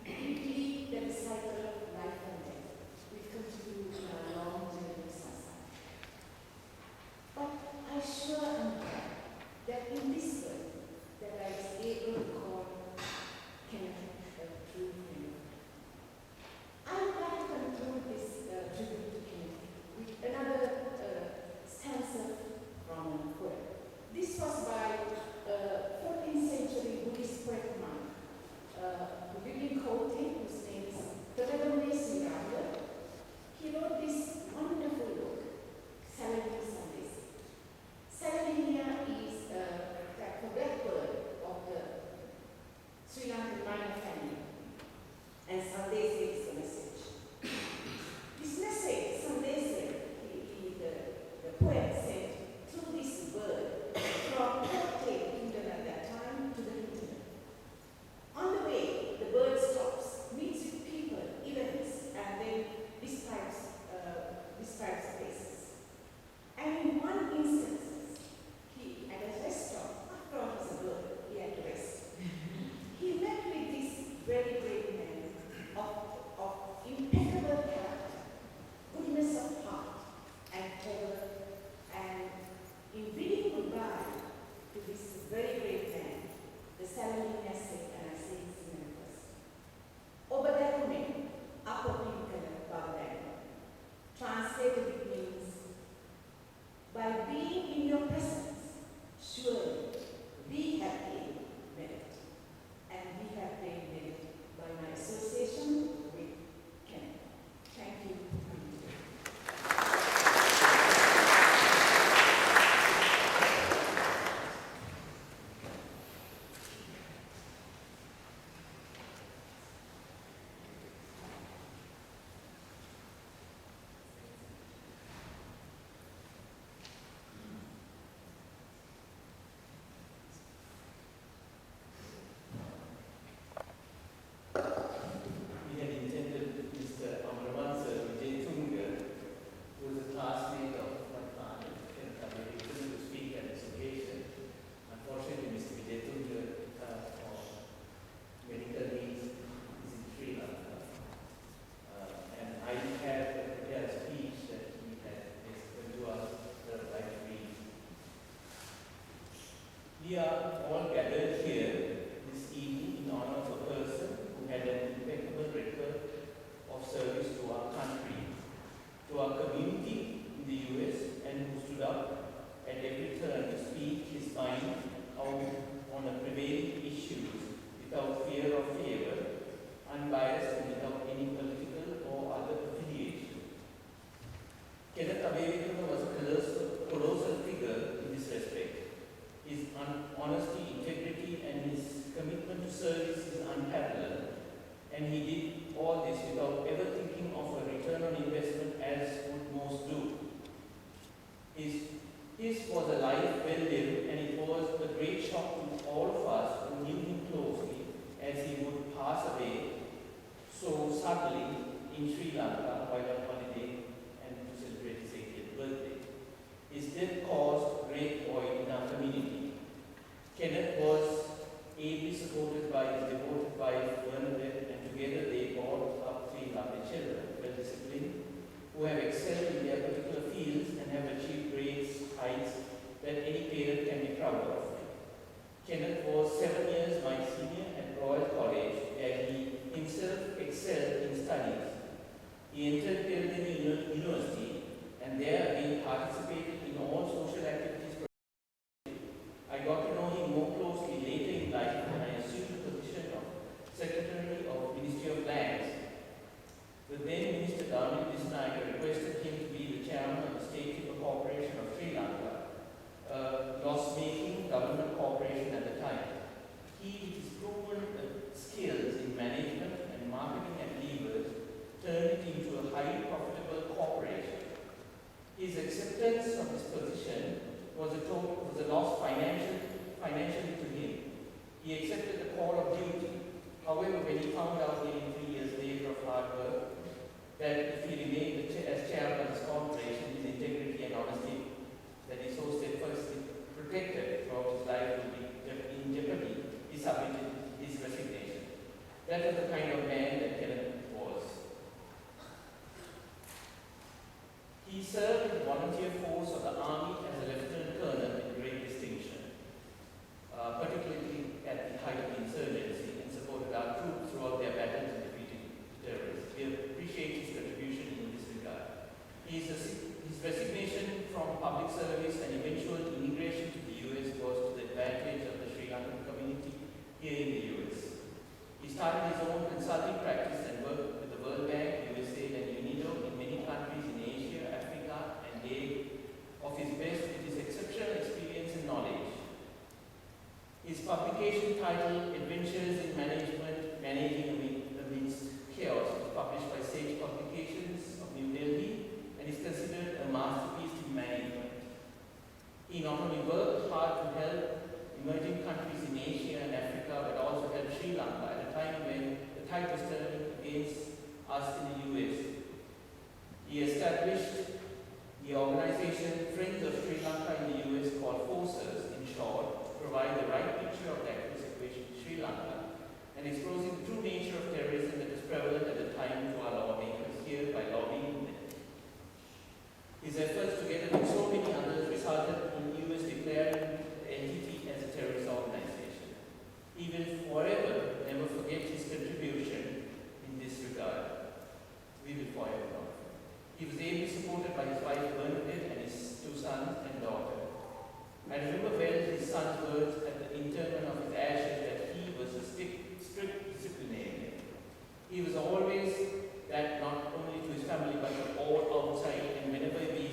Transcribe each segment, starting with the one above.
we believe that the cycle of life and death will continue in our long journey of society. But I sure am glad that in this world that I was able to call Kenneth a true friend. I would like to conclude this tribute to Kenneth with another stanza from a poem. This was by 14th century Buddhist poet monk who lived in Kotte, whose name is Tadagame Siranga. He wrote this wonderful book, Salivia Sandesi. Salivia is the black bird of the Sri Lankan minor family, and Sandesi is the message. This message, Sandesi, the poet said, through this bird, from Kotte kingdom at that time to the hinterland. On the way, the bird stops, meets with people, events, and then describes places. And in one instance, he, at a rest stop, after all he was a bird, he had to rest. He met with this very great man of impeccable character, goodness of heart, and terror. And in bidding goodbye to this very great man, the Salivia said, and I say this in a verse, Obadakume, Apopinkana Bagdan. Translated it means, by being in your presence, surely we have paid merit. And we have paid merit by my association with Kenneth. Thank you for coming today. We had intended Mr. Amaravansa Vijayatunga, who was a classmate of my father, Kenneth Abhidhan, to speak at this occasion. Unfortunately, Mr. Vijayatunga, for medical needs, is in Sri Lanka. And I had prepared a speech that he had explained to us that I'd like to read. We are all gathered here this evening in honor of a person who had an impeccable record of service to our country, to our community in the US, and who stood up at every turn to speak his mind out on the prevailing issues without fear or favor, unbiased and without any political or other affiliation. Kenneth Abhidhan was a colossal figure in this respect. His honesty, integrity, and his commitment to service is unparalleled, and he did all this without ever thinking of a return on investment as would most do. His was a life well lived, and it was a great shock to all of us who knew him closely as he would pass away so suddenly in Sri Lanka while on holiday and to celebrate his 80th birthday. His death caused great void in our community. Kenneth was ably supported by his devoted wife Bernadette, and together they brought up 3 lovely children, well disciplined, who have excelled in their particular fields and have achieved great heights that any parent can be proud of. Kenneth was 7 years my senior at Royal College, where he himself excelled in studies. He entered Peradeniya University, and there he participated in all social activities. I got to know him more closely later in life when I assumed the position of Secretary of Ministry of Lands. The then Minister Dharmik Disnaika requested him to be the chairman of the State Timber Corporation of Sri Lanka, a loss-making government corporation at the time. He, with his proven skills in management and marketing and levers, turned it into a highly profitable corporation. His acceptance of this position was a loss financially to him. He accepted the call of duty. However, when he found out nearly 3 years later of hard work that if he remained as chairman of this corporation, his integrity and honesty that he so steadfastly protected throughout his life would be in jeopardy, he submitted his resignation. That was the kind of man that Kenneth was. He served in the volunteer force of the army as a lieutenant colonel with great distinction, particularly at the height of the insurgency, and supported our troops throughout their battles and defeating terrorists. We appreciate his contribution in this regard. His resignation from public service and eventual immigration to the US was to the advantage of the Sri Lankan community here in the US. He started his own consulting practice and worked with the World Bank, USAID and UNIDO in many countries in Asia, Africa, and gave of his best with his exceptional experience and knowledge. His publication titled Adventures in Management, Managing Amidst Chaos was published by Sage Publications of New Delhi and is considered a masterpiece in management. He not only worked hard to help emerging countries in Asia and Africa, but also helped Sri Lanka at a time when the tide was turning against us in the US. He established the organization Friends of Sri Lanka in the US, called FORCES in short, to provide the right picture of the actual situation in Sri Lanka and exposing the true nature of terrorism that was prevalent at the time to our lawmakers here by lobbying them. His efforts, together with so many others, resulted in US declaring the entity as a terrorist organization. He will forever never forget his contribution in this regard. We will forever not. He was ably supported by his wife Bernadette and his 2 sons and daughter. I remember well his son's words at the interment of his ashes that he was a strict disciplinarian. He was always that, not only to his family but to all outside, and whenever we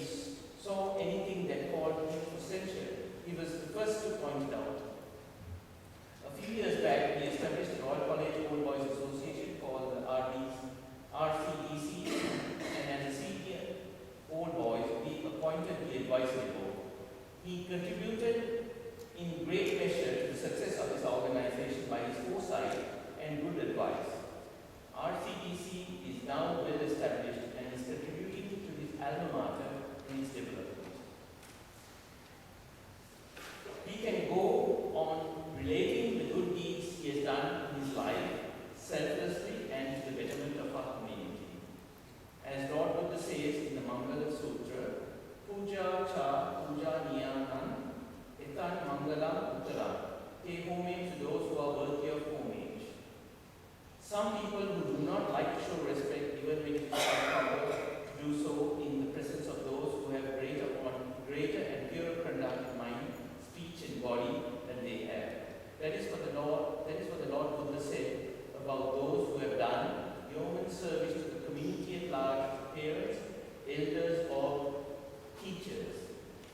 saw anything that called him for censure, he was the first to point it out. A few years back, we established the Royal College Old Boys Association called the RCEC, and as a senior old boys, we appointed the advisory board. He contributed in great measure to the success of this organization by his foresight and good advice. RCEC is now well established and is contributing to his alma mater in its development. He can go on relating the good deeds he has done in his life selflessly and to the betterment of our community. As Lord Buddha says in the Mangala Sutra, Puja cha puja niyanan etan mangalam uttara, pay homage to those who are worthy of homage. Some people who do not like to show respect, even when it is proper to do so in the presence of those who have greater and purer conduct of mind, speech and body than they have. That is what the Lord Buddha said about those who have done yeoman service to the community at large, parents, elders or teachers.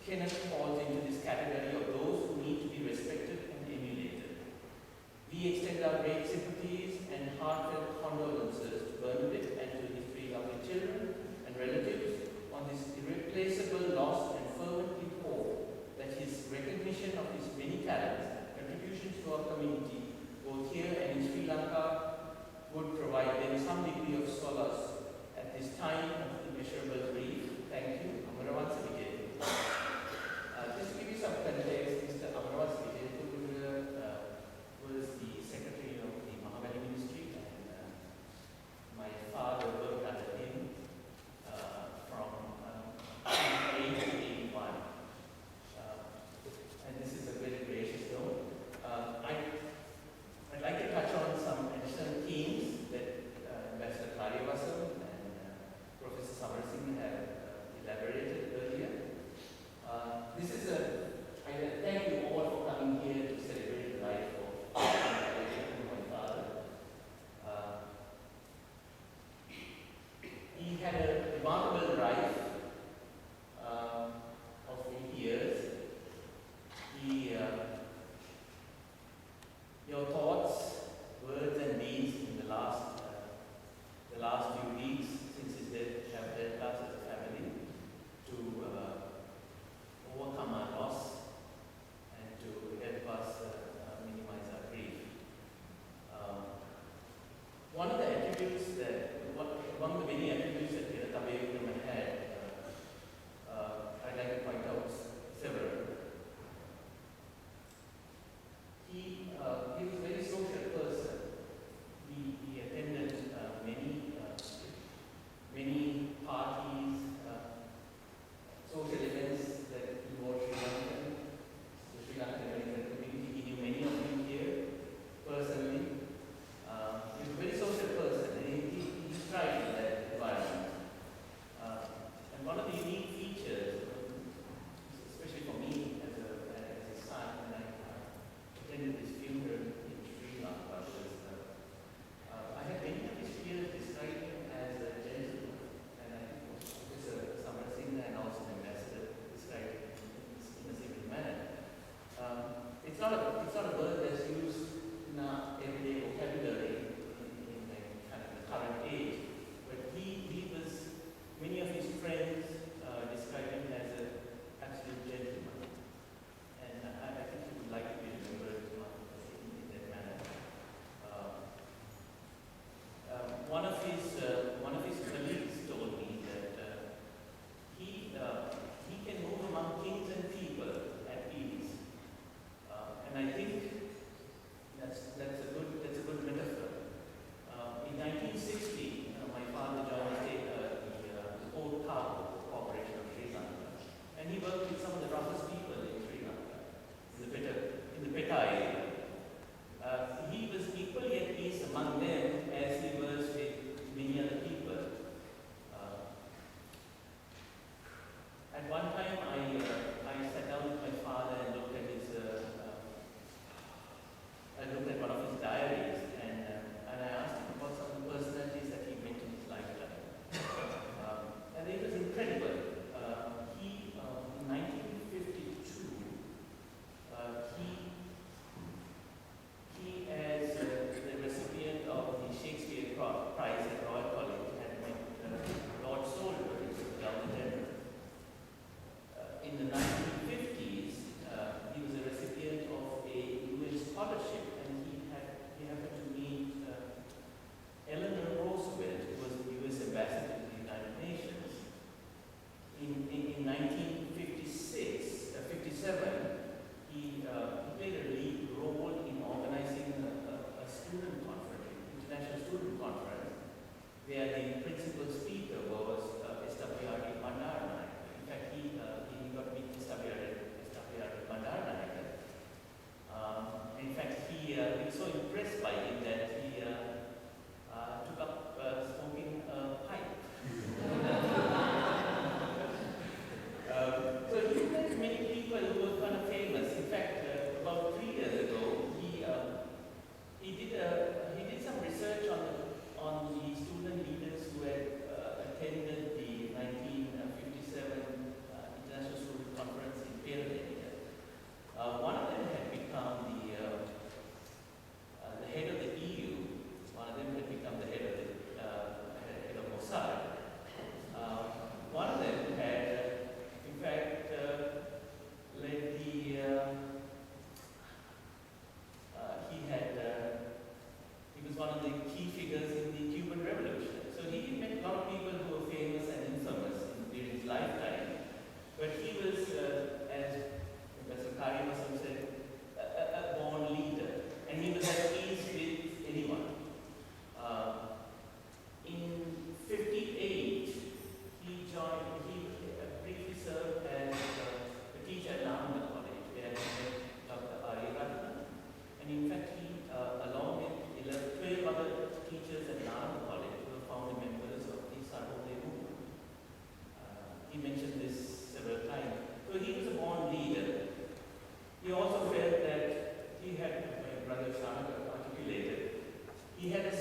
Kenneth falls into this category of those who need to be respected and emulated. We extend our great sympathies and heartfelt condolences to Bernadette and to his 3 lovely children and relatives on this irreplaceable loss, and fervently hope that his recognition of his many talents and contributions to our community, both here and in Sri Lanka, would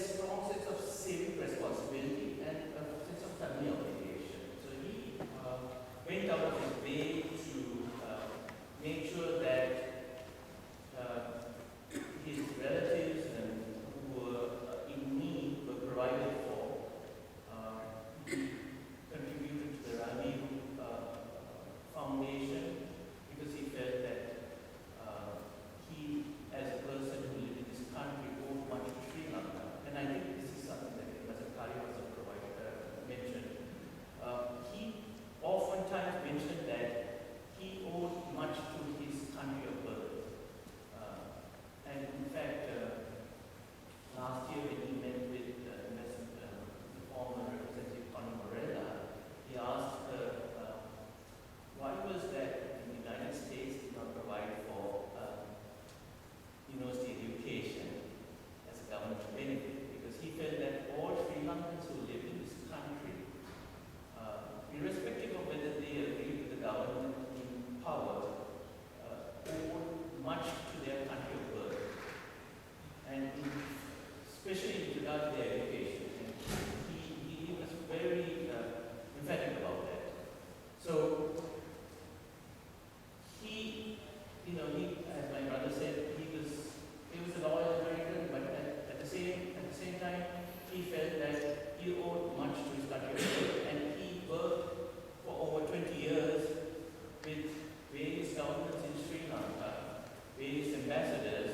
strong sense of civic responsibility and a sense of family obligation. So he went out of his way to make sure that his relatives and who were in need were provided for. He contributed to the Rani Foundation because he felt that he, as a person who lived in this country, owed much to Sri Lanka. And I think this is something that Mazakari also mentioned. He oftentimes mentioned that he owed much to his country of birth. And in fact, last year when he met with the former Representative Connie Morella, he asked her why was that the United States did not provide for university education as a government benefit, because he felt that all Sri Lankans who live in this country, irrespective of whether they agree with the government in power, owe much to their country of birth, and especially with regard to their education. And he was very emphatic about that. So he, as my brother said, he was a loyal American, but at the same time, he felt that he owed much to his country of birth, and he worked for over 20 years with various governments in Sri Lanka, various ambassadors,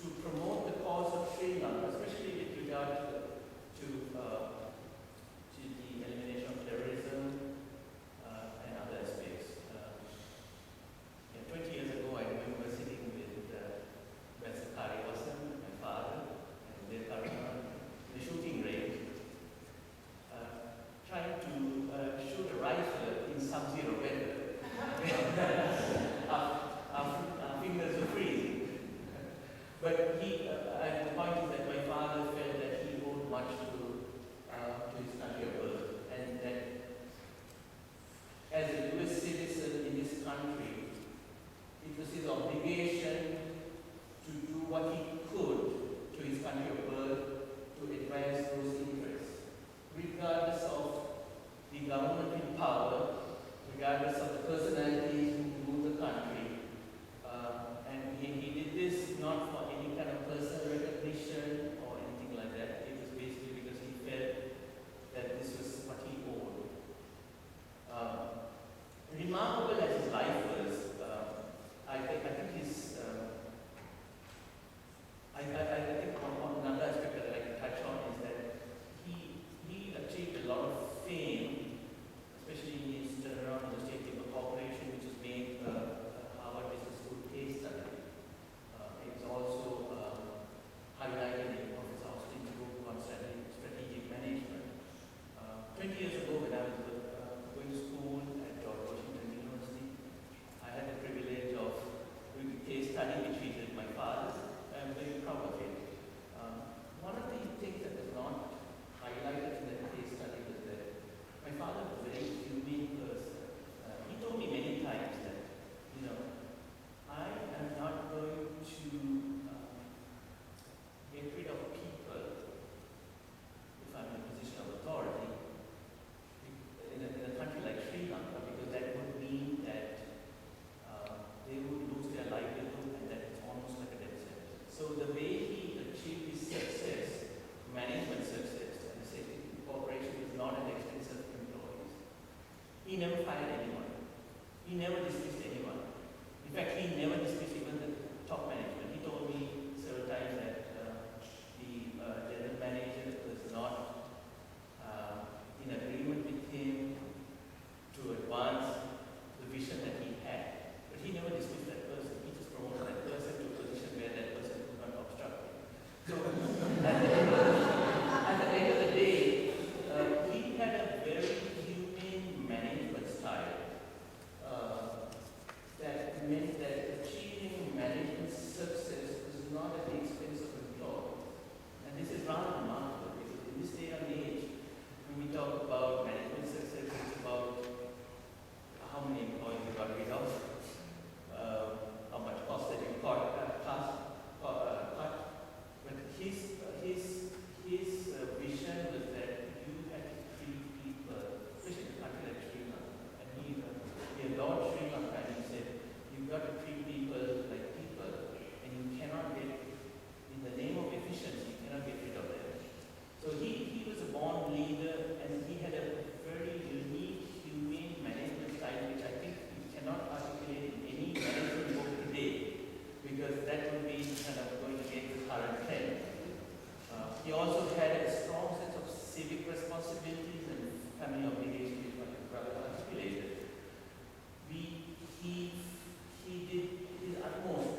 to promote the cause of Sri Lanka, especially with regard to civic responsibilities and family obligations, which my brother articulated. He did his utmost